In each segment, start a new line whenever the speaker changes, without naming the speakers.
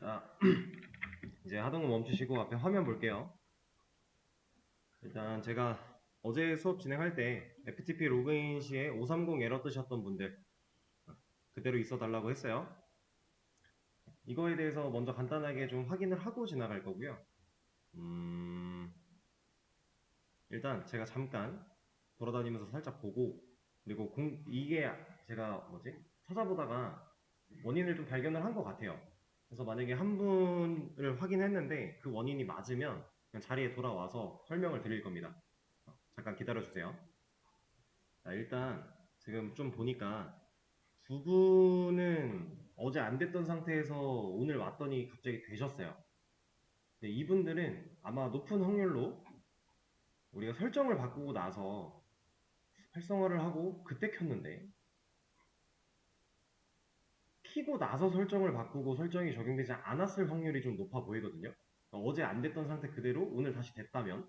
자, 이제 하던 거 멈추시고 앞에 화면 볼게요. 일단 제가 어제 수업 진행할 때 FTP 로그인 시에 530 에러 뜨셨던 분들 그대로 있어 달라고 했어요. 이거에 대해서 먼저 간단하게 좀 확인을 하고 지나갈 거고요. 일단 제가 잠깐 돌아다니면서 살짝 보고, 그리고 이게 제가 찾아보다가 원인을 좀 발견을 한 것 같아요. 그래서 만약에 한 분을 확인했는데 그 원인이 맞으면 그냥 자리에 돌아와서 설명을 드릴 겁니다. 잠깐 기다려주세요. 자, 일단 지금 좀 보니까 두 분은 어제 안 됐던 상태에서 오늘 왔더니 갑자기 되셨어요. 근데 이분들은 아마 높은 확률로 우리가 설정을 바꾸고 나서 활성화를 하고 그때 켰는데, 키고 나서 설정을 바꾸고 설정이 적용되지 않았을 확률이 좀 높아 보이거든요. 그러니까 어제 안 됐던 상태 그대로 오늘 다시 됐다면,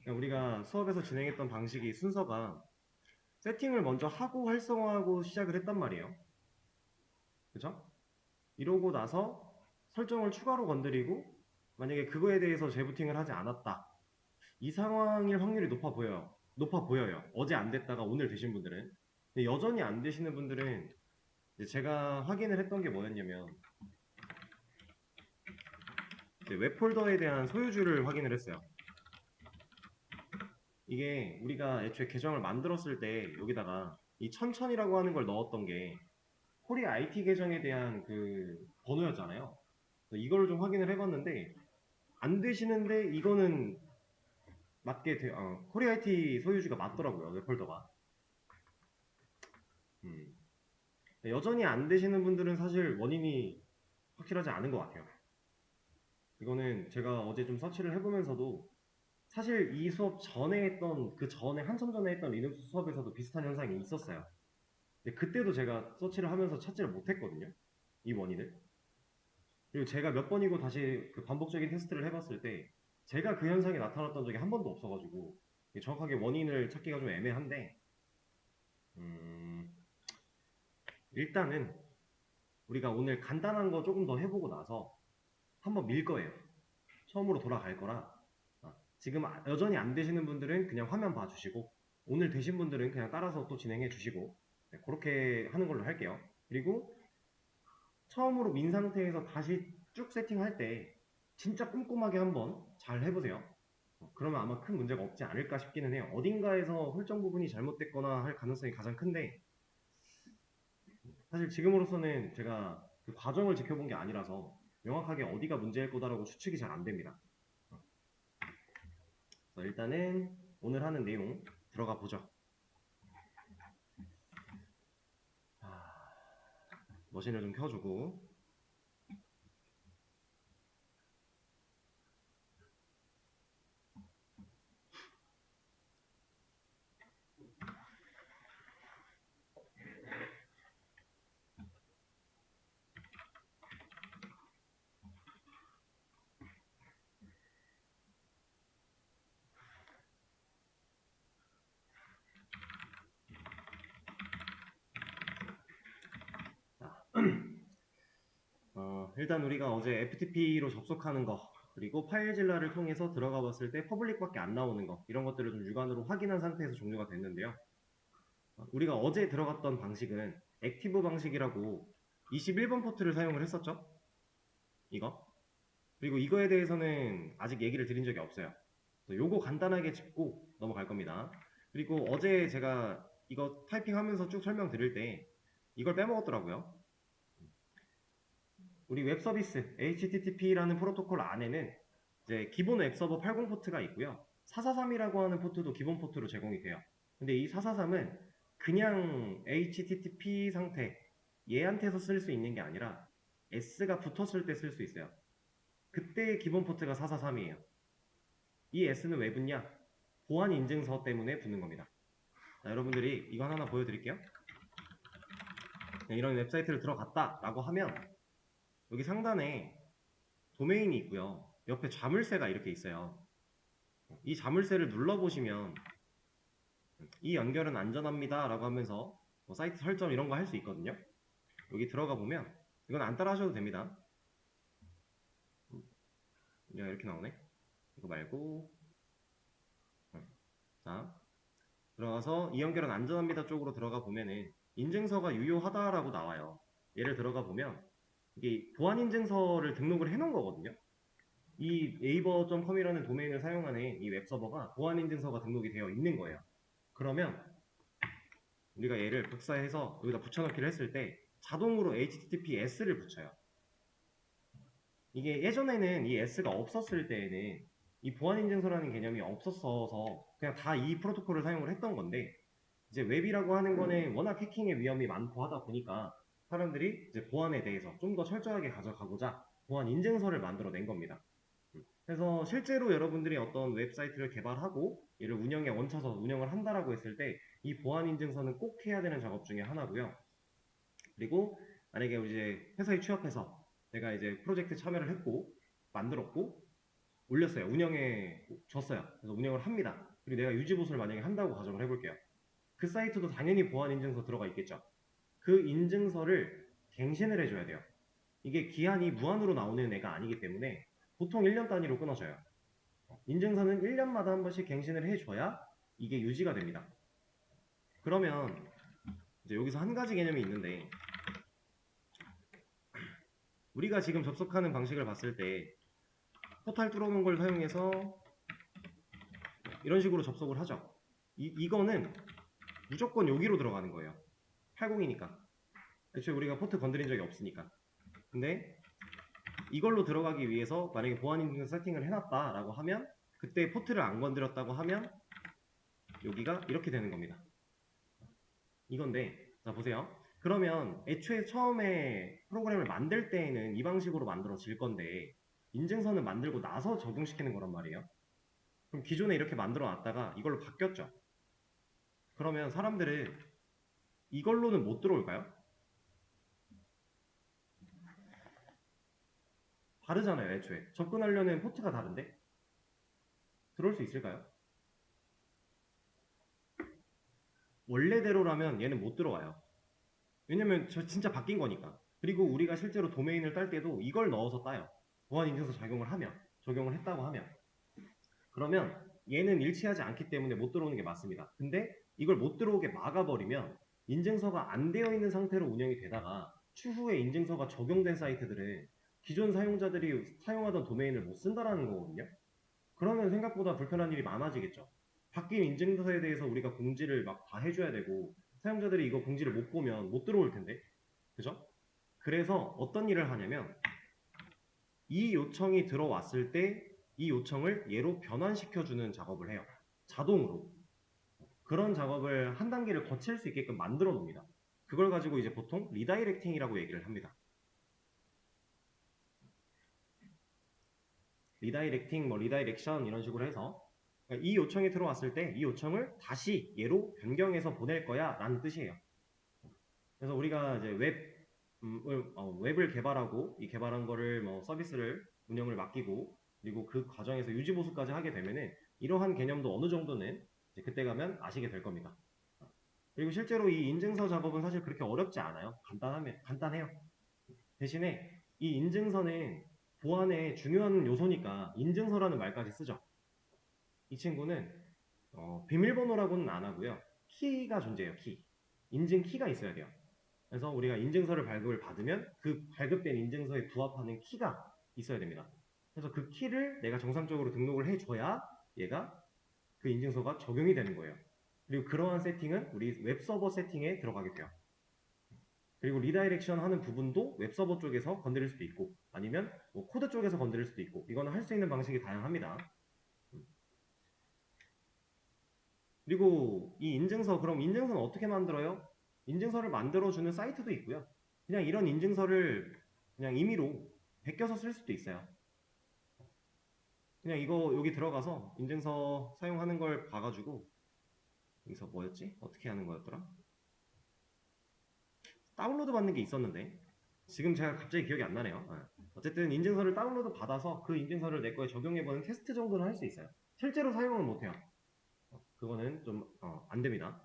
그러니까 우리가 수업에서 진행했던 방식이 순서가 세팅을 먼저 하고 활성화하고 시작을 했단 말이에요. 그죠? 이러고 나서 설정을 추가로 건드리고, 만약에 그거에 대해서 재부팅을 하지 않았다, 이 상황일 확률이 높아 보여요. 어제 안 됐다가 오늘 되신 분들은. 근데 여전히 안 되시는 분들은 이제 제가 확인을 했던 게 뭐였냐면, 이제 웹 폴더에 대한 소유주를 확인을 했어요. 이게 우리가 애초에 계정을 만들었을 때 여기다가 이 천천이라고 하는 걸 넣었던 게 코리아 IT 계정에 대한 그 번호였잖아요. 이걸 좀 확인을 해봤는데 안 되시는데 이거는 코리아 IT 소유주가 맞더라고요. 웹폴더가. 음. 여전히 안 되시는 분들은 사실 원인이 확실하지 않은 것 같아요. 이거는 제가 어제 좀 서치를 해보면서도 사실 이 수업 전에 했던, 그 전에 한참 전에 했던 리눅스 수업에서도 비슷한 현상이 있었어요. 근데 그때도 제가 서치를 하면서 찾지를 못했거든요. 이 원인을. 그리고 제가 몇 번이고 다시 그 반복적인 테스트를 해봤을 때 제가 그 현상이 나타났던 적이 한 번도 없어가지고 정확하게 원인을 찾기가 좀 애매한데, 음, 일단은 우리가 오늘 간단한 거 조금 더 해보고 나서 한번 밀 거예요. 처음으로 돌아갈 거라. 지금 여전히 안 되시는 분들은 그냥 화면 봐주시고, 오늘 되신 분들은 그냥 따라서 또 진행해 주시고, 네, 그렇게 하는 걸로 할게요. 그리고 처음으로 민 상태에서 다시 쭉 세팅할 때 진짜 꼼꼼하게 한번 잘 해보세요. 그러면 아마 큰 문제가 없지 않을까 싶기는 해요. 어딘가에서 설정 부분이 잘못됐거나 할 가능성이 가장 큰데, 사실 지금으로서는 제가 그 과정을 지켜본 게 아니라서 명확하게 어디가 문제일 거다라고 추측이 잘 안 됩니다. 그래서 일단은 오늘 하는 내용 들어가 보죠. 머신을 좀 켜주고, 일단 우리가 어제 FTP로 접속하는 거, 그리고 파일질러를 통해서 들어가 봤을 때 퍼블릭밖에 안 나오는 거, 이런 것들을 좀 육안으로 확인한 상태에서 종료가 됐는데요. 우리가 어제 들어갔던 방식은 액티브 방식이라고 21번 포트를 사용을 했었죠? 이거. 그리고 이거에 대해서는 아직 얘기를 드린 적이 없어요. 요거 간단하게 짚고 넘어갈 겁니다. 그리고 어제 제가 이거 타이핑하면서 쭉 설명드릴 때 이걸 빼먹었더라고요. 우리 웹 서비스 HTTP라는 프로토콜 안에는 이제 기본 웹 서버 80 포트가 있고요. 443이라고 하는 포트도 기본 포트로 제공이 돼요. 근데 이 443은 그냥 HTTP 상태 얘한테서 쓸 수 있는 게 아니라 S가 붙었을 때 쓸 수 있어요. 그때 기본 포트가 443이에요. 이 S는 왜 붙냐? 보안 인증서 때문에 붙는 겁니다. 자, 여러분들이 이거 하나 보여드릴게요. 이런 웹사이트를 들어갔다 라고 하면 여기 상단에 도메인이 있고요. 옆에 자물쇠가 이렇게 있어요. 이 자물쇠를 눌러보시면 이 연결은 안전합니다 라고 하면서 사이트 설정 이런 거 할 수 있거든요. 여기 들어가 보면 이건 안 따라 하셔도 됩니다. 이렇게 나오네. 이거 말고 자 들어가서 이 연결은 안전합니다 쪽으로 들어가 보면은 인증서가 유효하다라고 나와요. 얘를 들어가 보면 이게 보안 인증서를 등록을 해놓은 거거든요. 이 네이버.com이라는 도메인을 사용하는 이 웹서버가 보안 인증서가 등록이 되어 있는 거예요. 그러면 우리가 얘를 복사해서 여기다 붙여넣기를 했을 때 자동으로 HTTPS를 붙여요. 이게 예전에는 이 S가 없었을 때에는 이 보안 인증서라는 개념이 없었어서 그냥 다 이 프로토콜을 사용을 했던 건데 이제 웹이라고 하는 거는 워낙 해킹의 위험이 많고 하다 보니까 사람들이 이제 보안에 대해서 좀 더 철저하게 가져가고자 보안 인증서를 만들어낸 겁니다. 그래서 실제로 여러분들이 어떤 웹사이트를 개발하고 얘를 운영에 얹혀서 운영을 한다라고 했을 때 이 보안 인증서는 꼭 해야 되는 작업 중에 하나고요. 그리고 만약에 이제 회사에 취업해서 내가 이제 프로젝트 참여를 했고 만들었고 올렸어요. 운영에 줬어요. 그래서 운영을 합니다. 그리고 내가 유지보수를 만약에 한다고 가정을 해볼게요. 그 사이트도 당연히 보안 인증서 들어가 있겠죠. 그 인증서를 갱신을 해줘야 돼요. 이게 기한이 무한으로 나오는 애가 아니기 때문에 보통 1년 단위로 끊어져요. 인증서는 1년마다 한 번씩 갱신을 해줘야 이게 유지가 됩니다. 그러면 이제 여기서 한 가지 개념이 있는데 우리가 지금 접속하는 방식을 봤을 때 포탈 뚫어놓은 걸 사용해서 이런 식으로 접속을 하죠. 이거는 무조건 여기로 들어가는 거예요. 80이니까. 애초에 우리가 포트 건드린 적이 없으니까. 근데 이걸로 들어가기 위해서 만약에 보안 인증 세팅을 해놨다라고 하면 그때 포트를 안 건드렸다고 하면 여기가 이렇게 되는 겁니다. 이건데 자 보세요. 그러면 애초에 처음에 프로그램을 만들 때에는 이 방식으로 만들어질 건데 인증서는 만들고 나서 적용시키는 거란 말이에요. 그럼 기존에 이렇게 만들어 놨다가 이걸로 바뀌었죠. 그러면 사람들은 이걸로는 못 들어올까요? 다르잖아요, 애초에. 접근하려는 포트가 다른데? 들어올 수 있을까요? 원래대로라면 얘는 못 들어와요. 왜냐면 저 진짜 바뀐 거니까. 그리고 우리가 실제로 도메인을 딸 때도 이걸 넣어서 따요. 보안 인증서 적용을 하면, 적용을 했다고 하면. 그러면 얘는 일치하지 않기 때문에 못 들어오는 게 맞습니다. 근데 이걸 못 들어오게 막아버리면 인증서가 안 되어 있는 상태로 운영이 되다가 추후에 인증서가 적용된 사이트들은 기존 사용자들이 사용하던 도메인을 못 쓴다라는 거거든요. 그러면 생각보다 불편한 일이 많아지겠죠. 바뀐 인증서에 대해서 우리가 공지를 막 다 해줘야 되고 사용자들이 이거 공지를 못 보면 못 들어올 텐데, 그죠? 그래서 어떤 일을 하냐면 이 요청이 들어왔을 때 이 요청을 얘로 변환시켜주는 작업을 해요. 자동으로. 그런 작업을 한 단계를 거칠 수 있게끔 만들어 놓습니다. 그걸 가지고 이제 보통 리다이렉팅이라고 얘기를 합니다. 리다이렉팅, 뭐 리다이렉션 이런 식으로 해서 이 요청이 들어왔을 때 이 요청을 다시 얘로 변경해서 보낼 거야 라는 뜻이에요. 그래서 우리가 이제 웹을 개발하고 이 개발한 거를 뭐 서비스를 운영을 맡기고 그리고 그 과정에서 유지 보수까지 하게 되면은 이러한 개념도 어느 정도는 이제 그때 가면 아시게 될 겁니다. 그리고 실제로 이 인증서 작업은 사실 그렇게 어렵지 않아요. 간단해요. 대신에 이 인증서는 보안의 중요한 요소니까 인증서라는 말까지 쓰죠. 이 친구는 비밀번호라고는 안 하고요. 키가 존재해요. 키. 인증 키가 있어야 돼요. 그래서 우리가 인증서를 발급을 받으면 그 발급된 인증서에 부합하는 키가 있어야 됩니다. 그래서 그 키를 내가 정상적으로 등록을 해줘야 얘가 그 인증서가 적용이 되는 거예요. 그리고 그러한 세팅은 우리 웹서버 세팅에 들어가게 돼요. 그리고 리다이렉션 하는 부분도 웹서버 쪽에서 건드릴 수도 있고 아니면 뭐 코드 쪽에서 건드릴 수도 있고 이거는 할 수 있는 방식이 다양합니다. 그리고 이 인증서 그럼 인증서는 어떻게 만들어요? 인증서를 만들어주는 사이트도 있고요. 그냥 이런 인증서를 그냥 임의로 베껴서 쓸 수도 있어요. 그냥 이거 여기 들어가서 인증서 사용하는 걸 봐가지고 여기서 뭐였지? 어떻게 하는 거였더라? 다운로드 받는 게 있었는데 지금 제가 갑자기 기억이 안 나네요. 어쨌든 인증서를 다운로드 받아서 그 인증서를 내 거에 적용해보는 테스트 정도는 할 수 있어요. 실제로 사용은 못해요. 그거는 좀 안 됩니다.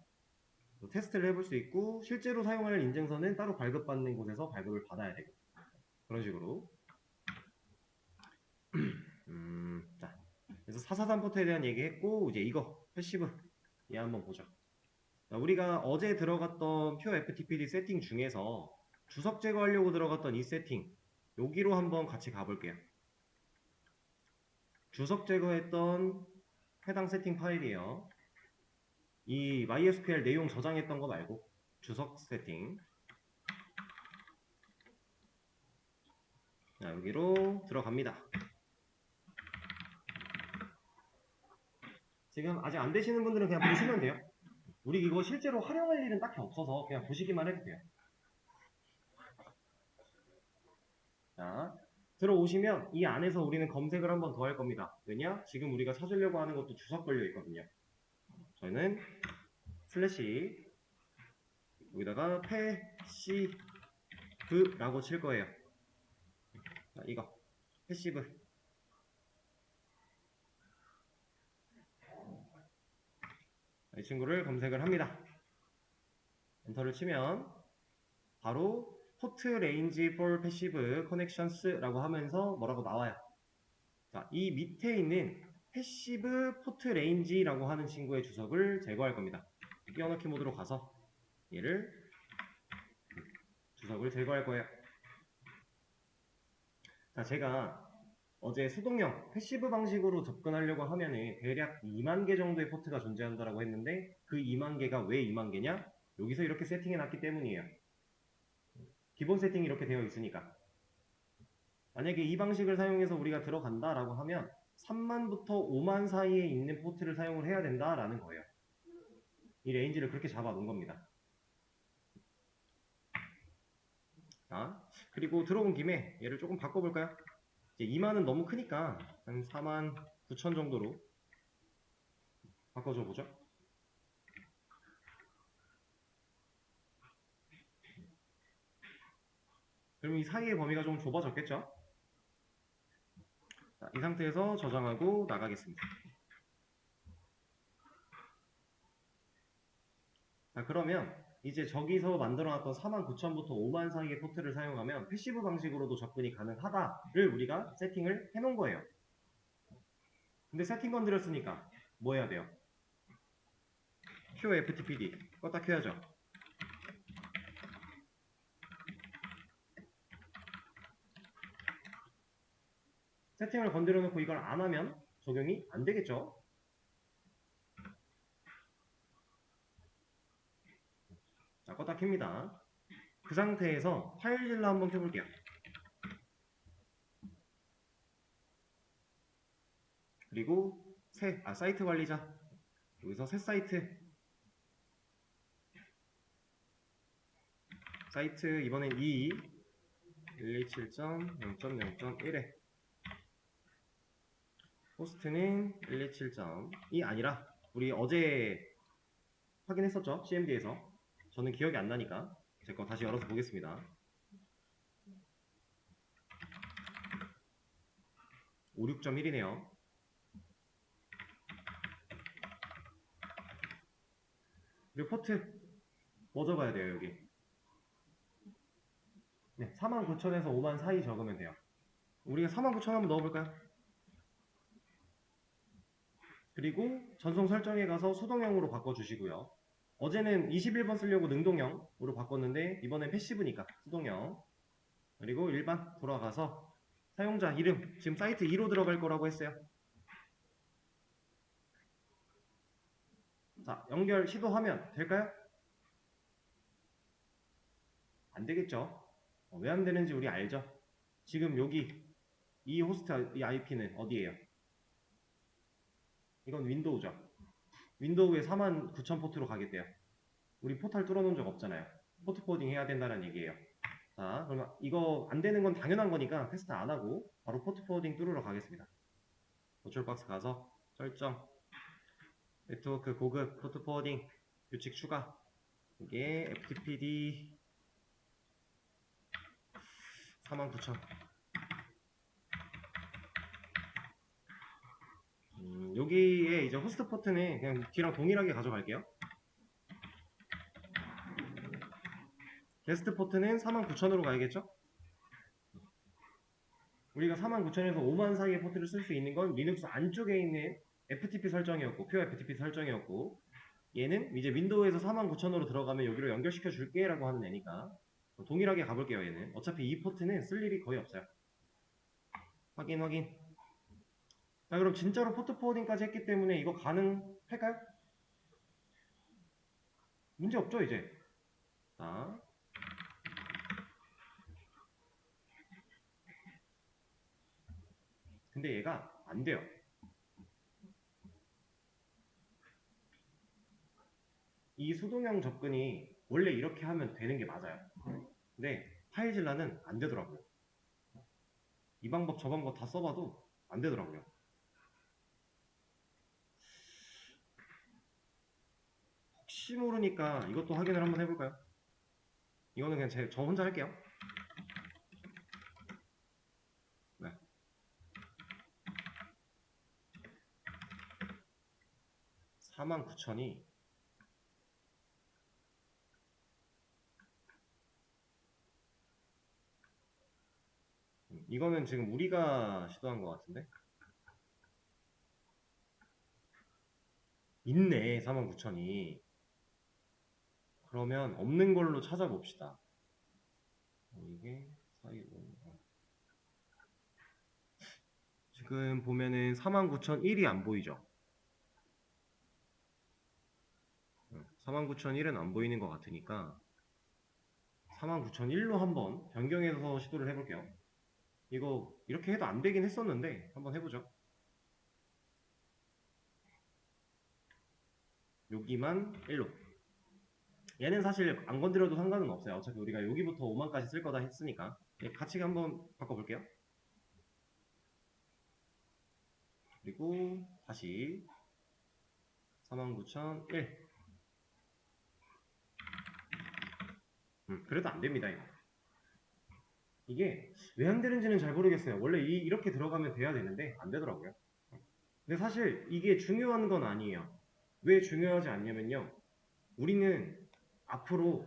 테스트를 해볼 수 있고 실제로 사용할 인증서는 따로 발급받는 곳에서 발급을 받아야 되고 그런 식으로. 자, 그래서 443 포트에 대한 얘기했고, 이제 이거 패시브 얘 한번 보죠. 자, 우리가 어제 들어갔던 표 FTPD 세팅 중에서 주석 제거하려고 들어갔던 이 세팅, 여기로 한번 같이 가볼게요. 주석 제거했던 해당 세팅 파일이에요. 이 MySQL 내용 저장했던 거 말고 주석 세팅. 자, 여기로 들어갑니다. 지금 아직 안 되시는 분들은 그냥 보시면 돼요. 우리 이거 실제로 활용할 일은 딱히 없어서 그냥 보시기만 해도 돼요. 자, 들어오시면 이 안에서 우리는 검색을 한번 더 할 겁니다. 왜냐? 지금 우리가 찾으려고 하는 것도 주석 걸려 있거든요. 저희는 슬래시 여기다가 패시브라고 칠 거예요. 자, 이거 패시브. 이 친구를 검색을 합니다. 엔터를 치면 바로 포트 레인지 for passive connections라고 하면서 뭐라고 나와요. 자, 이 밑에 있는 패시브 포트 레인지라고 하는 친구의 주석을 제거할 겁니다. 띄워넣기 모드로 가서 얘를 주석을 제거할 거예요. 자, 제가 어제 수동형 패시브 방식으로 접근하려고 하면은 대략 2만 개 정도의 포트가 존재한다고 했는데 그 2만 개가 왜 2만 개냐? 여기서 이렇게 세팅해 놨기 때문이에요. 기본 세팅이 이렇게 되어 있으니까. 만약에 이 방식을 사용해서 우리가 들어간다라고 하면 3만부터 5만 사이에 있는 포트를 사용을 해야 된다라는 거예요. 이 레인지를 그렇게 잡아 놓은 겁니다. 자, 그리고 들어온 김에 얘를 조금 바꿔볼까요? 이제 2만은 너무 크니까 한 4만 9천 정도로 바꿔줘 보죠. 그럼 이 사이의 범위가 좀 좁아졌겠죠? 자, 이 상태에서 저장하고 나가겠습니다. 자, 그러면 이제 저기서 만들어놨던 49,000부터 5만 사이의 포트를 사용하면 패시브 방식으로도 접근이 가능하다를 우리가 세팅을 해놓은 거예요. 근데 세팅 건드렸으니까 뭐 해야 돼요? q FTPD 껐다 켜야죠. 세팅을 건드려 놓고 이걸 안 하면 적용이 안 되겠죠? 자, 껐다 켭니다. 그 상태에서 파일질러 한번 켜볼게요. 그리고 사이트 관리자. 여기서 새 사이트 이번엔 127.0.0.1에 호스트는 127.이 아니라 우리 어제 확인했었죠? CMD에서. 저는 기억이 안 나니까 제 거 다시 열어서 보겠습니다. 56.1이네요. 그리고 포트 뭐 적어야 돼요, 여기? 네, 49,000에서 5만 사이 적으면 돼요. 우리가 49,000 한번 넣어볼까요? 그리고 전송 설정에 가서 수동형으로 바꿔주시고요. 어제는 21번 쓰려고 능동형으로 바꿨는데 이번엔 패시브니까 수동형. 그리고 일반 돌아가서 사용자 이름 지금 사이트 2로 들어갈 거라고 했어요. 자, 연결 시도하면 될까요? 안 되겠죠. 왜 안 되는지 우리 알죠? 지금 여기 이 호스트 이 IP는 어디예요? 이건 윈도우죠. 윈도우에 49,000 포트로 가겠대요. 우리 포탈 뚫어놓은 적 없잖아요. 포트 포딩 해야 된다는 얘기예요. 자, 그러면 이거 안 되는 건 당연한 거니까 테스트 안 하고 바로 포트 포딩 뚫으러 가겠습니다. 버추얼박스 가서 설정, 네트워크 고급, 포트 포딩, 규칙 추가. 이게 FTPD 49,000. 여기에 이제 호스트 포트는 그냥 뒤랑 동일하게 가져갈게요. 게스트 포트는 49,000으로 가야겠죠? 우리가 49,000에서 5만 사이의 포트를 쓸 수 있는 건 리눅스 안쪽에 있는 FTP 설정이었고, 표 FTP 설정이었고, 얘는 이제 윈도우에서 49,000으로 들어가면 여기로 연결시켜 줄게 라고 하는 애니까 동일하게 가볼게요. 얘는 어차피 이 포트는 쓸 일이 거의 없어요. 확인. 자, 그럼 진짜로 포트 포워딩까지 했기 때문에 이거 가능할까요? 문제 없죠 이제. 자, 근데 얘가 안 돼요. 이 수동형 접근이 원래 이렇게 하면 되는 게 맞아요. 근데 파이질라는 안 되더라고요. 이 방법 저 방법 다 써봐도 안 되더라고요. 혹시 모르니까 이것도 확인을 한번 해볼까요? 이거는 그냥 저 혼자 할게요. 네. 49,000이 이거는 지금 우리가 시도한 것 같은데? 있네, 49,000이. 그러면 없는 걸로 찾아봅시다. 이게 420. 지금 보면은 49,001이 안 보이죠? 49,001은 안 보이는 것 같으니까 49,001로 한번 변경해서 시도를 해볼게요. 이거 이렇게 해도 안 되긴 했었는데 한번 해보죠. 여기만 1로. 얘는 사실 안 건드려도 상관은 없어요. 어차피 우리가 여기부터 5만까지 쓸 거다 했으니까. 같이 한번 바꿔볼게요. 그리고 다시 49,001. 그래도 안 됩니다. 이게 왜 안 되는지는 잘 모르겠어요. 원래 이렇게 들어가면 돼야 되는데 안 되더라고요. 근데 사실 이게 중요한 건 아니에요. 왜 중요하지 않냐면요. 우리는 앞으로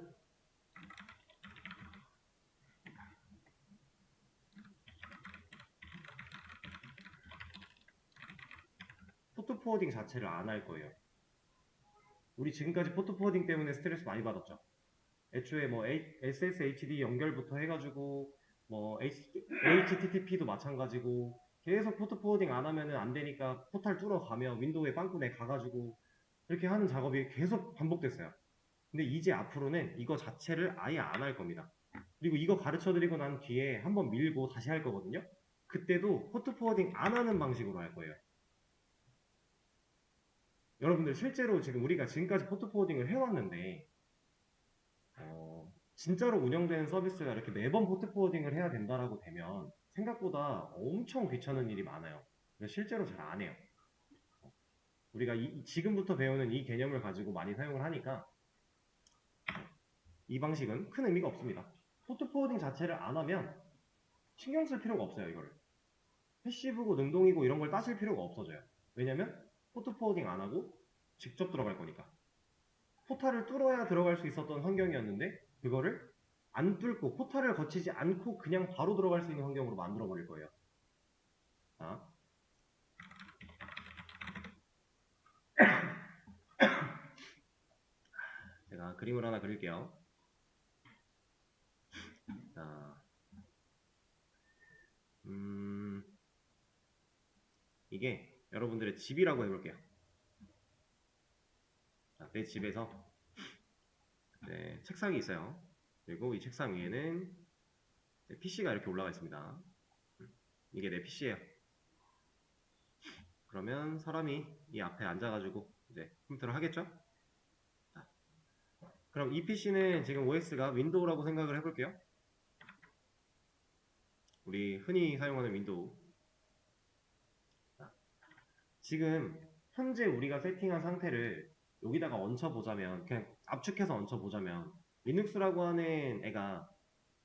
포트 포워딩 자체를 안 할 거예요. 우리 지금까지 포트 포워딩 때문에 스트레스 많이 받았죠. 애초에 뭐 SSHD 연결부터 해가지고 뭐 HTTP도 마찬가지고 계속 포트 포워딩 안 하면은 안 되니까 포탈 뚫어가며 윈도우에 빵꾸내 가가지고 이렇게 하는 작업이 계속 반복됐어요. 근데 이제 앞으로는 이거 자체를 아예 안 할 겁니다. 그리고 이거 가르쳐 드리고 난 뒤에 한번 밀고 다시 할 거거든요. 그때도 포트 포워딩 안 하는 방식으로 할 거예요. 여러분들 실제로 지금 우리가 지금까지 포트 포워딩을 해왔는데 진짜로 운영되는 서비스가 이렇게 매번 포트 포워딩을 해야 된다라고 되면 생각보다 엄청 귀찮은 일이 많아요. 실제로 잘 안 해요. 우리가 지금부터 배우는 이 개념을 가지고 많이 사용을 하니까 이 방식은 큰 의미가 없습니다. 포트 포워딩 자체를 안 하면 신경 쓸 필요가 없어요. 이거를 패시브고 능동이고 이런 걸 따질 필요가 없어져요. 왜냐면 포트 포워딩 안 하고 직접 들어갈 거니까. 포탈을 뚫어야 들어갈 수 있었던 환경이었는데 그거를 안 뚫고 포탈을 거치지 않고 그냥 바로 들어갈 수 있는 환경으로 만들어 버릴 거예요. 자, 제가 그림을 하나 그릴게요. 자, 이게 여러분들의 집이라고 해볼게요. 자, 내 집에서 책상이 있어요. 그리고 이 책상 위에는 PC가 이렇게 올라가 있습니다. 이게 내 PC예요. 그러면 사람이 이 앞에 앉아가지고 이제 컴퓨터를 하겠죠? 자, 그럼 이 PC는 지금 OS가 윈도우라고 생각을 해볼게요. 우리 흔히 사용하는 윈도우. 자, 지금 현재 우리가 세팅한 상태를 여기다가 얹혀보자면 그냥 압축해서 얹혀보자면 리눅스라고 하는 애가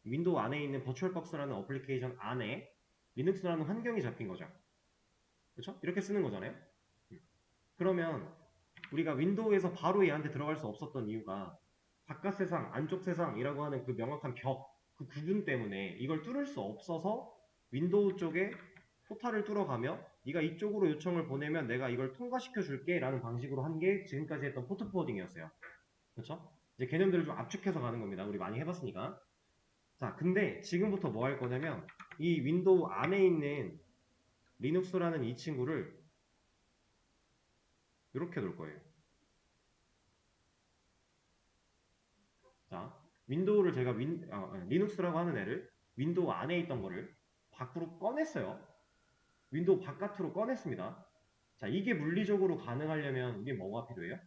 윈도우 안에 있는 버추얼박스라는 어플리케이션 안에 리눅스라는 환경이 잡힌 거죠. 그렇죠? 이렇게 쓰는 거잖아요. 그러면 우리가 윈도우에서 바로 얘한테 들어갈 수 없었던 이유가 바깥 세상, 안쪽 세상이라고 하는 그 명확한 벽, 그 구분 때문에 이걸 뚫을 수 없어서 윈도우 쪽에 포탈을 뚫어가며 네가 이쪽으로 요청을 보내면 내가 이걸 통과시켜 줄게 라는 방식으로 한 게 지금까지 했던 포트 포워딩이었어요. 그렇죠? 이제 개념들을 좀 압축해서 가는 겁니다. 우리 많이 해봤으니까. 자, 근데 지금부터 뭐 할 거냐면 이 윈도우 안에 있는 리눅스라는 이 친구를 이렇게 놓을 거예요. 자, 윈도우를 제가 리눅스라고 하는 애를 윈도우 안에 있던 거를 밖으로 꺼냈어요. 윈도우 바깥으로 꺼냈습니다. 자, 이게 물리적으로 가능하려면 이게 뭐가 필요해요?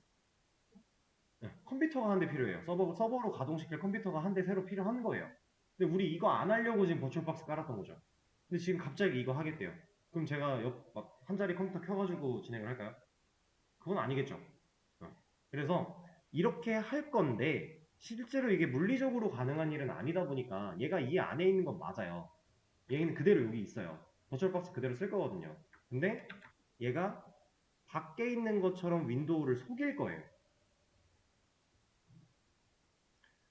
네, 컴퓨터가 한 대 필요해요. 서버로 가동시킬 컴퓨터가 한 대 새로 필요한 거예요. 근데 우리 이거 안 하려고 지금 버추얼박스 깔았던 거죠. 근데 지금 갑자기 이거 하겠대요. 그럼 제가 한 자리 컴퓨터 켜가지고 진행을 할까요? 그건 아니겠죠. 그래서 이렇게 할 건데 실제로 이게 물리적으로 가능한 일은 아니다 보니까 얘가 이 안에 있는 건 맞아요. 얘는 그대로 여기 있어요. 버추얼박스 그대로 쓸 거거든요. 근데 얘가 밖에 있는 것처럼 윈도우를 속일 거예요.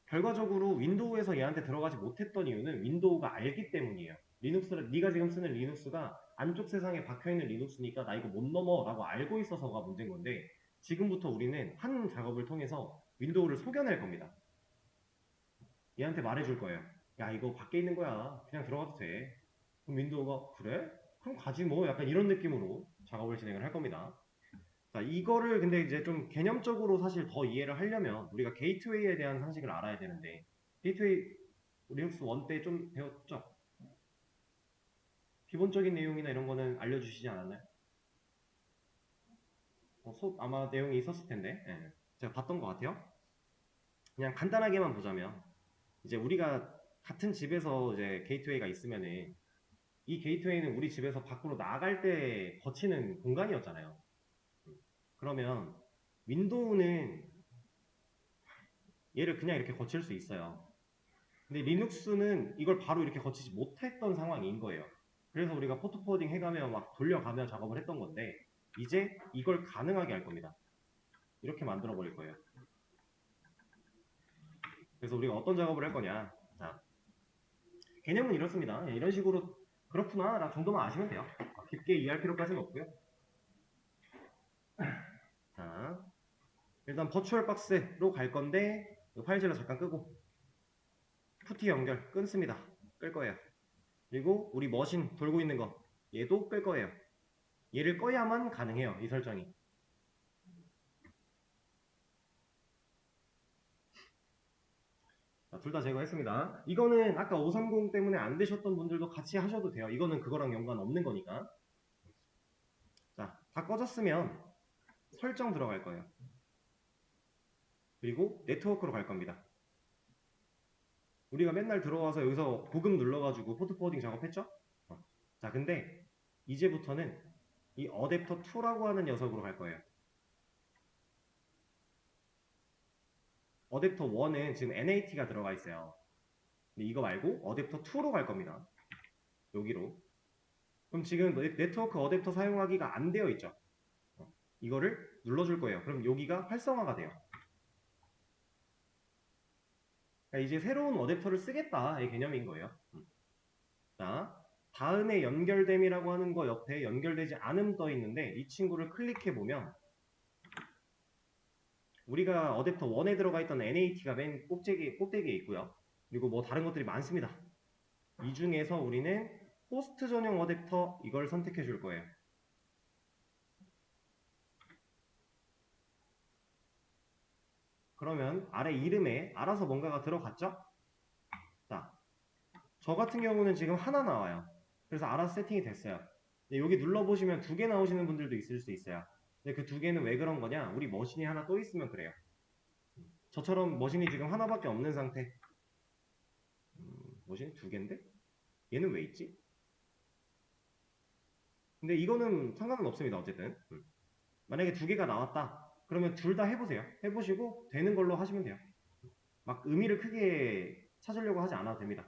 결과적으로 윈도우에서 얘한테 들어가지 못했던 이유는 윈도우가 알기 때문이에요. 네가 지금 쓰는 리눅스가 안쪽 세상에 박혀있는 리눅스니까 나 이거 못 넘어 라고 알고 있어서가 문제인 건데 지금부터 우리는 한 작업을 통해서 윈도우를 속여낼 겁니다. 얘한테 말해줄 거예요. 야, 이거 밖에 있는 거야. 그냥 들어가도 돼. 그럼 윈도우가 그래? 그럼 가지 뭐. 약간 이런 느낌으로 작업을 진행을 할 겁니다. 자, 이거를 근데 이제 좀 개념적으로 사실 더 이해를 하려면 우리가 게이트웨이에 대한 상식을 알아야 되는데 게이트웨이 리눅스 1 때 좀 배웠죠? 기본적인 내용이나 이런 거는 알려주시지 않았나요? 아마 내용이 있었을 텐데 예. 제가 봤던 것 같아요. 그냥 간단하게만 보자면 이제 우리가 같은 집에서 이제 게이트웨이가 있으면은 이 게이트웨이는 우리 집에서 밖으로 나갈 때 거치는 공간이었잖아요. 그러면 윈도우는 얘를 그냥 이렇게 거칠 수 있어요. 근데 리눅스는 이걸 바로 이렇게 거치지 못했던 상황인 거예요. 그래서 우리가 포트 포워딩 해가며 막 돌려가며 작업을 했던 건데 이제 이걸 가능하게 할 겁니다. 이렇게 만들어 버릴 거예요. 그래서 우리가 어떤 작업을 할 거냐. 자, 개념은 이렇습니다. 이런 식으로 그렇구나 라 정도만 아시면 돼요. 깊게 이해할 필요까지는 없고요. 자, 일단 버추얼 박스로 갈 건데 파일질러 잠깐 끄고 푸티 연결 끊습니다. 끌 거예요. 그리고 우리 머신 돌고 있는 거 얘도 끌 거예요. 얘를 꺼야만 가능해요. 이 설정이. 둘 다 제거했습니다. 이거는 아까 530 때문에 안 되셨던 분들도 같이 하셔도 돼요. 이거는 그거랑 연관 없는 거니까. 자, 다 꺼졌으면 설정 들어갈 거예요. 그리고 네트워크로 갈 겁니다. 우리가 맨날 들어와서 여기서 고급 눌러가지고 포트 포워딩 작업했죠? 자, 근데 이제부터는 이 어댑터 2라고 하는 녀석으로 갈 거예요. 어댑터 1은 지금 NAT가 들어가 있어요. 근데 이거 말고 어댑터 2로 갈 겁니다. 여기로. 그럼 지금 네트워크 어댑터 사용하기가 안 되어 있죠? 이거를 눌러줄 거예요. 그럼 여기가 활성화가 돼요. 그러니까 이제 새로운 어댑터를 쓰겠다의 개념인 거예요. 자, 다음에 연결됨이라고 하는 거 옆에 연결되지 않음 떠 있는데 이 친구를 클릭해 보면 우리가 어댑터 1에 들어가 있던 NAT가 맨 꼭대기에 있고요. 그리고 뭐 다른 것들이 많습니다. 이 중에서 우리는 호스트 전용 어댑터 이걸 선택해 줄 거예요. 그러면 아래 이름에 알아서 뭔가가 들어갔죠? 자, 저 같은 경우는 지금 하나 나와요. 그래서 알아서 세팅이 됐어요. 여기 눌러보시면 2개 나오시는 분들도 있을 수 있어요. 근데 그 2개는 왜 그런 거냐? 우리 머신이 하나 또 있으면 그래요. 저처럼 머신이 지금 하나밖에 없는 상태. 머신이 2개인데? 얘는 왜 있지? 근데 이거는 상관은 없습니다. 어쨌든. 만약에 2개가 나왔다. 그러면 둘 다 해보세요. 해보시고 되는 걸로 하시면 돼요. 막 의미를 크게 찾으려고 하지 않아도 됩니다.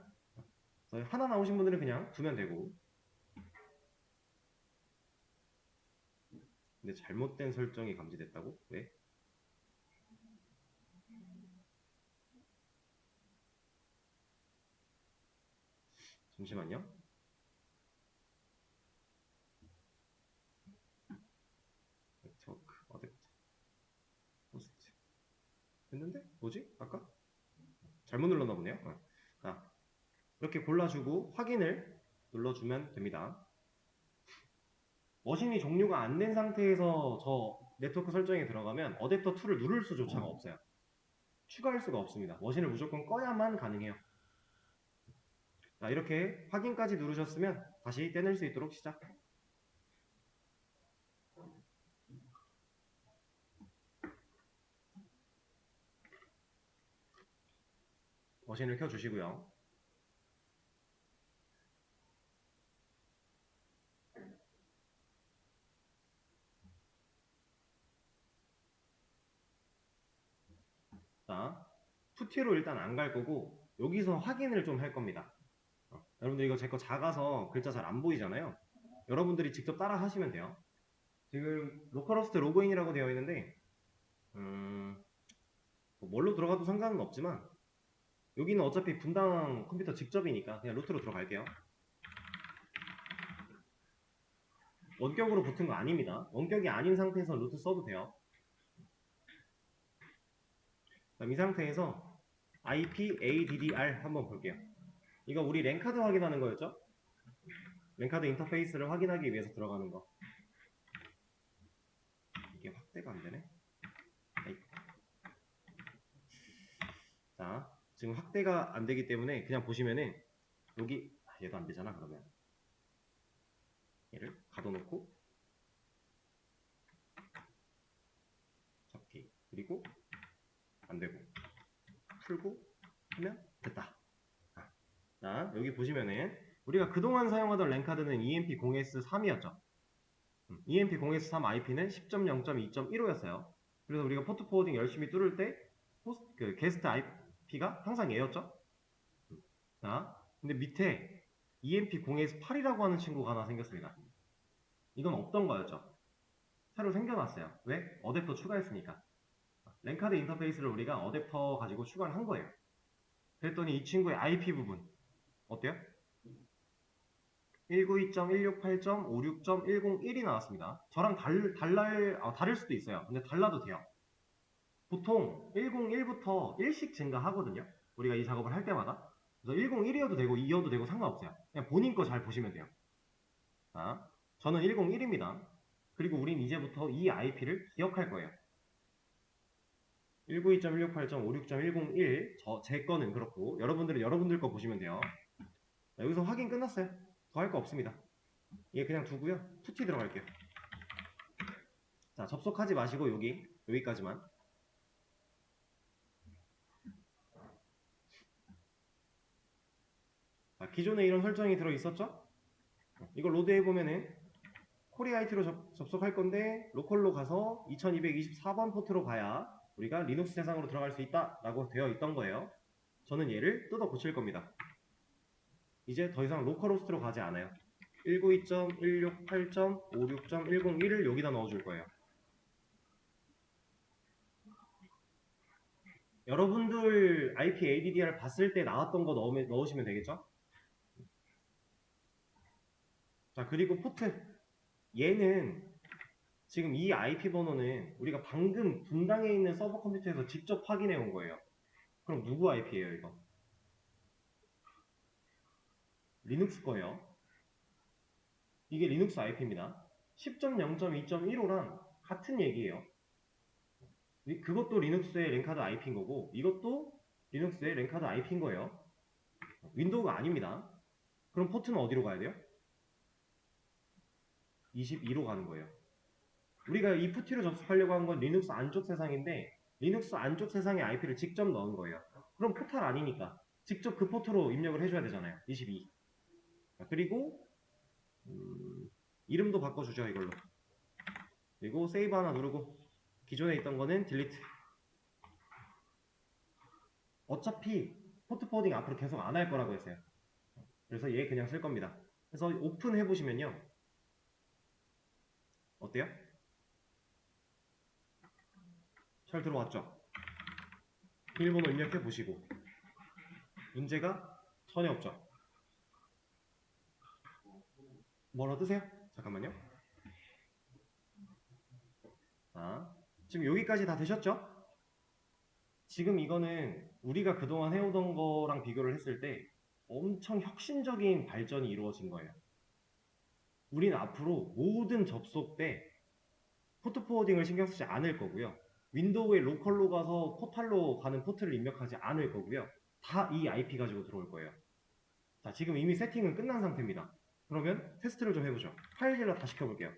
하나 나오신 분들은 그냥 두면 되고. 근데 잘못된 설정이 감지됐다고? 왜? 잠시만요. 됐는데? 뭐지? 아까? 잘못 눌렀나 보네요. 자, 이렇게 골라주고 확인을 눌러주면 됩니다. 머신이 종료가 안 된 상태에서 저 네트워크 설정에 들어가면 어댑터 2를 누를 수조차가 없어요. 추가할 수가 없습니다. 머신을 무조건 꺼야만 가능해요. 자, 이렇게 확인까지 누르셨으면 다시 떼낼 수 있도록 시작. 머신을 켜주시고요. 자, 푸티로 일단 안 갈 거고 여기서 확인을 좀 할 겁니다. 여러분들 이거 제 거 작아서 글자 잘 안 보이잖아요. 여러분들이 직접 따라 하시면 돼요. 지금 로컬호스트 로그인이라고 되어 있는데 뭐 뭘로 들어가도 상관은 없지만 여기는 어차피 분당 컴퓨터 직접이니까 그냥 루트로 들어갈게요. 원격으로 붙은 거 아닙니다. 원격이 아닌 상태에서 루트 써도 돼요. 그럼 이 상태에서 IP ADDR 한번 볼게요. 이거 우리 랜카드 확인하는 거였죠? 랜카드 인터페이스를 확인하기 위해서 들어가는 거. 이게 확대가 안 되네. 자, 지금 확대가 안 되기 때문에 그냥 보시면은 여기 얘도 안 되잖아. 그러면 얘를 가둬놓고 잡기, 그리고 안 되고 풀고 하면 됐다. 자, 여기 보시면은 우리가 그동안 사용하던 랜카드는 EMP0S3이었죠. EMP0S3 IP는 10.0.2.15였어요. 그래서 우리가 포트 포워딩 열심히 뚫을 때 게스트 IP가 항상 얘였죠. 자, 근데 밑에 EMP0S8이라고 하는 친구가 하나 생겼습니다. 이건 없던 거였죠. 새로 생겨났어요. 왜? 어댑터 추가했으니까. 랜카드 인터페이스를 우리가 어댑터 가지고 추가를 한 거예요. 그랬더니 이 친구의 IP 부분 어때요? 192.168.56.101이 나왔습니다. 저랑 다를 수도 있어요. 근데 달라도 돼요. 보통 101부터 1씩 증가하거든요. 우리가 이 작업을 할 때마다. 그래서 101이어도 되고 2여도 되고 상관없어요. 그냥 본인 거 잘 보시면 돼요. 자, 저는 101입니다. 그리고 우린 이제부터 이 IP를 기억할 거예요. 192.168.56.101 제 거는 그렇고 여러분들은 여러분들 거 보시면 돼요. 자, 여기서 확인 끝났어요. 더 할 거 없습니다. 얘 그냥 두고요. 푸티 들어갈게요. 자, 접속하지 마시고 여기까지만. 자, 기존에 이런 설정이 들어 있었죠? 이걸 로드해 보면은 코리아 IT로 접속할 건데 로컬로 가서 2224번 포트로 가야 우리가 리눅스 세상으로 들어갈 수 있다 라고 되어 있던 거예요. 저는 얘를 뜯어 고칠 겁니다. 이제 더 이상 로컬호스트로 가지 않아요. 192.168.56.101을 여기다 넣어줄 거예요. 여러분들 IP ADDR 봤을 때 나왔던 거 넣으시면 되겠죠? 자, 그리고 포트 얘는 지금 이 IP 번호는 우리가 방금 분당에 있는 서버 컴퓨터에서 직접 확인해 온 거예요. 그럼 누구 IP예요, 이거? 리눅스 거예요. 이게 리눅스 IP입니다. 10.0.2.15랑 같은 얘기예요. 그것도 리눅스의 랜카드 IP인 거고 이것도 리눅스의 랜카드 IP인 거예요. 윈도우가 아닙니다. 그럼 포트는 어디로 가야 돼요? 22로 가는 거예요. 우리가 이 푸티로 접속하려고 한 건 리눅스 안쪽 세상인데 리눅스 안쪽 세상의 IP를 직접 넣은 거예요. 그럼 포탈 아니니까 직접 그 포트로 입력을 해줘야 되잖아요. 22. 그리고 이름도 바꿔주죠, 이걸로. 그리고 세이브 하나 누르고 기존에 있던 거는 딜리트. 어차피 포트 포워딩 앞으로 계속 안 할 거라고 했어요. 그래서 얘 그냥 쓸 겁니다. 그래서 오픈 해보시면요. 어때요? 잘 들어왔죠? 비밀번호 입력해 보시고 문제가 전혀 없죠? 뭐라 뜨세요? 잠깐만요. 자, 지금 여기까지 다 되셨죠? 지금 이거는 우리가 그동안 해오던 거랑 비교를 했을 때 엄청 혁신적인 발전이 이루어진 거예요. 우리는 앞으로 모든 접속 때 포트 포워딩을 신경 쓰지 않을 거고요. 윈도우의 로컬로 가서 포탈로 가는 포트를 입력하지 않을 거고요. 다 이 IP 가지고 들어올 거예요. 자, 지금 이미 세팅은 끝난 상태입니다. 그러면 테스트를 좀 해보죠. 파일질러 다 시켜볼게요.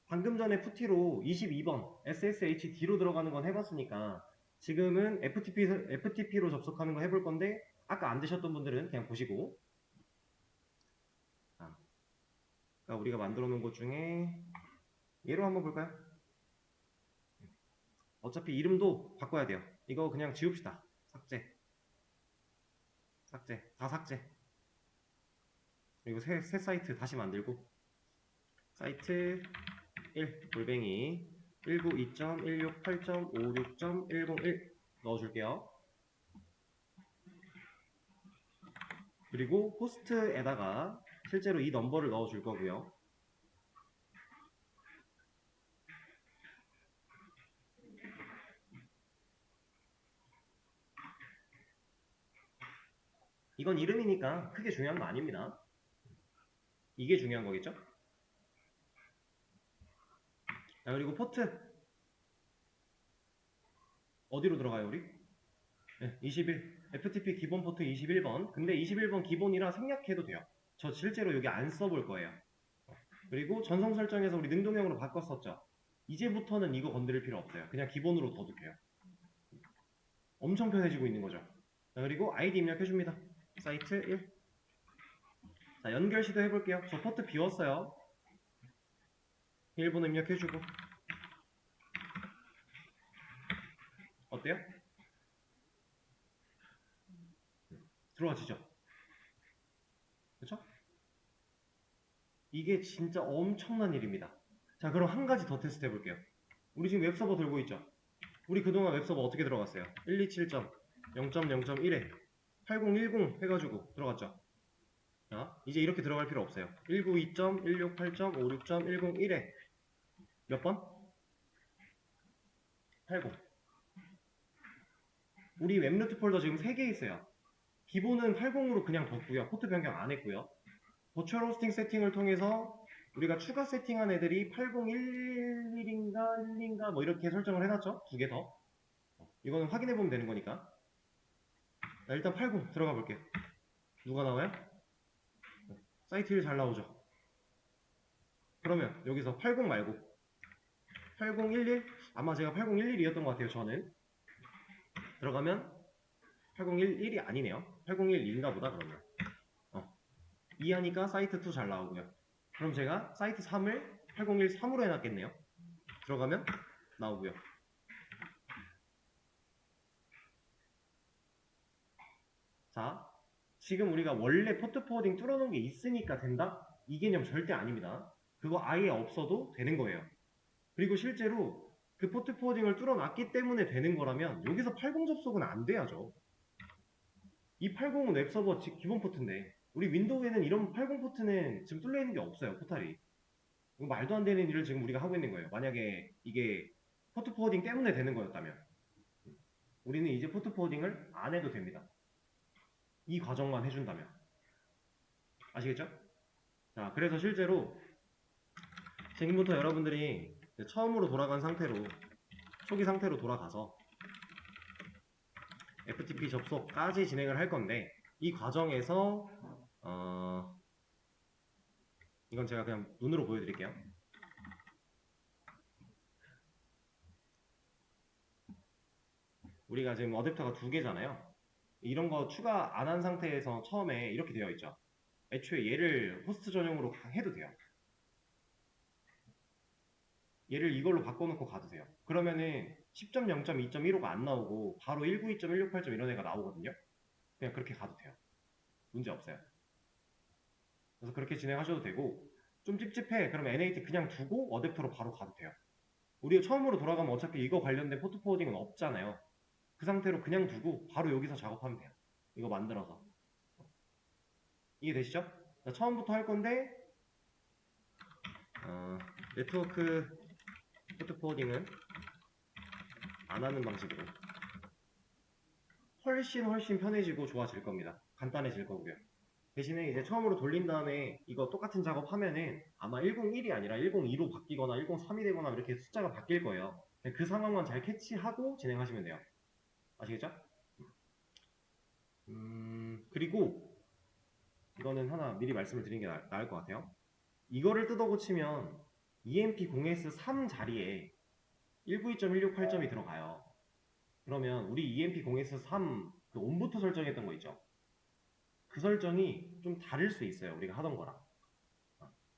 방금 전에 푸티로 22번 SSHD로 들어가는 건 해봤으니까 지금은 FTP로 접속하는 거 해볼 건데 아까 안 되셨던 분들은 그냥 보시고, 그러니까 우리가 만들어 놓은 것 중에 얘로 한번 볼까요? 어차피 이름도 바꿔야 돼요. 이거 그냥 지웁시다. 삭제, 삭제, 다 삭제. 그리고 새 사이트 다시 만들고, 사이트 1 골뱅이 192.168.56.101 넣어줄게요. 그리고 호스트에다가 실제로 이 넘버를 넣어줄 거고요. 이건 이름이니까 크게 중요한 거 아닙니다. 이게 중요한 거겠죠? 자, 그리고 포트 어디로 들어가요 우리? 네, 21 FTP 기본 포트 21번. 근데 21번 기본이라 생략해도 돼요. 저 실제로 여기 안 써볼 거예요. 그리고 전송 설정에서 우리 능동형으로 바꿨었죠. 이제부터는 이거 건드릴 필요 없어요. 그냥 기본으로 둬둘게요. 엄청 편해지고 있는 거죠. 자, 그리고 아이디 입력해줍니다. 사이트 1. 자, 연결 시도해볼게요. 저 포트 비웠어요. 1번 입력해주고. 어때요? 들어와지죠? 그쵸? 이게 진짜 엄청난 일입니다. 자, 그럼 한 가지 더 테스트 해볼게요. 우리 지금 웹서버 들고 있죠? 우리 그동안 웹서버 어떻게 들어갔어요? 127.0.0.1에 8010 해가지고 들어갔죠? 자, 이제 이렇게 들어갈 필요 없어요. 192.168.56.101에 몇 번? 80. 우리 웹루트 폴더 지금 3개 있어요. 기본은 80으로 그냥 뒀고요. 포트 변경 안 했고요. 버추얼 호스팅 세팅을 통해서 우리가 추가 세팅한 애들이 8011인가 1인가 뭐 이렇게 설정을 해놨죠. 2개 더. 이거는 확인해보면 되는 거니까. 자, 일단 80 들어가 볼게요. 누가 나와요? 사이트 1 잘 나오죠. 그러면 여기서 80 말고 8011, 아마 제가 8011이었던 것 같아요. 저는 들어가면 8011이 아니네요. 8011인가 보다. 그러면 2 하니까 사이트 2 잘 나오고요. 그럼 제가 사이트 3을 8013으로 해놨겠네요. 들어가면 나오고요. 자, 지금 우리가 원래 포트 포워딩 뚫어놓은 게 있으니까 된다? 이 개념 절대 아닙니다. 그거 아예 없어도 되는 거예요. 그리고 실제로 그 포트 포워딩을 뚫어놨기 때문에 되는 거라면 여기서 80 접속은 안 돼야죠. 이 80은 웹서버 기본 포트인데 우리 윈도우에는 이런 80 포트는 지금 뚫려 있는 게 없어요. 포탈이. 이거 말도 안 되는 일을 지금 우리가 하고 있는 거예요. 만약에 이게 포트 포워딩 때문에 되는 거였다면 우리는 이제 포트 포워딩을 안 해도 됩니다. 이 과정만 해준다면. 아시겠죠? 자, 그래서 실제로 지금부터 여러분들이 처음으로 돌아간 상태로, 초기 상태로 돌아가서 FTP 접속까지 진행을 할 건데, 이 과정에서 이건 제가 그냥 눈으로 보여드릴게요. 우리가 지금 어댑터가 2개잖아요. 이런 거 추가 안 한 상태에서 처음에 이렇게 되어 있죠. 애초에 얘를 호스트 전용으로 해도 돼요. 얘를 이걸로 바꿔놓고 가도 돼요. 그러면은 10.0.2.15가 안 나오고 바로 192.168. 이런 애가 나오거든요. 그냥 그렇게 가도 돼요. 문제 없어요. 그래서 그렇게 진행하셔도 되고, 좀 찝찝해. 그러면 NAT 그냥 두고 어댑터로 바로 가도 돼요. 우리가 처음으로 돌아가면 어차피 이거 관련된 포트 포워딩은 없잖아요. 그 상태로 그냥 두고 바로 여기서 작업하면 돼요. 이거 만들어서. 이해되시죠? 자, 처음부터 할 건데 네트워크 포트 포워딩은 안 하는 방식으로 훨씬 편해지고 좋아질 겁니다. 간단해질 거고요. 대신에 이제 처음으로 돌린 다음에 이거 똑같은 작업하면은 아마 101이 아니라 102로 바뀌거나 103이 되거나 이렇게 숫자가 바뀔 거예요. 그 상황만 잘 캐치하고 진행하시면 돼요. 아시겠죠? 그리고 이거는 하나 미리 말씀을 드리는 게 나을 것 같아요. 이거를 뜯어 고치면 EMP0S3 자리에 192.168점이 들어가요. 그러면 우리 EMP0S3 그 온부터 설정했던 거 있죠? 그 설정이 좀 다를 수 있어요. 우리가 하던 거랑.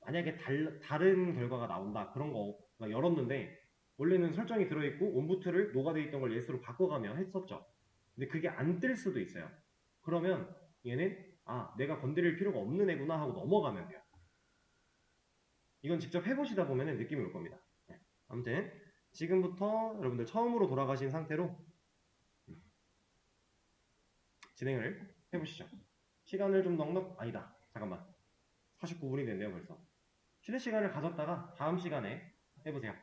만약에 다른 결과가 나온다. 그런 거 열었는데 원래는 설정이 들어있고 온부트를 노가돼 있던 걸 예스로 바꿔가며 했었죠. 근데 그게 안 뜰 수도 있어요. 그러면 얘는 내가 건드릴 필요가 없는 애구나 하고 넘어가면 돼요. 이건 직접 해보시다 보면 느낌이 올 겁니다. 네. 아무튼 지금부터 여러분들 처음으로 돌아가신 상태로 진행을 해보시죠. 시간을 좀 아니다. 잠깐만. 49분이 됐네요 벌써. 쉬는 시간을 가졌다가 다음 시간에 해보세요.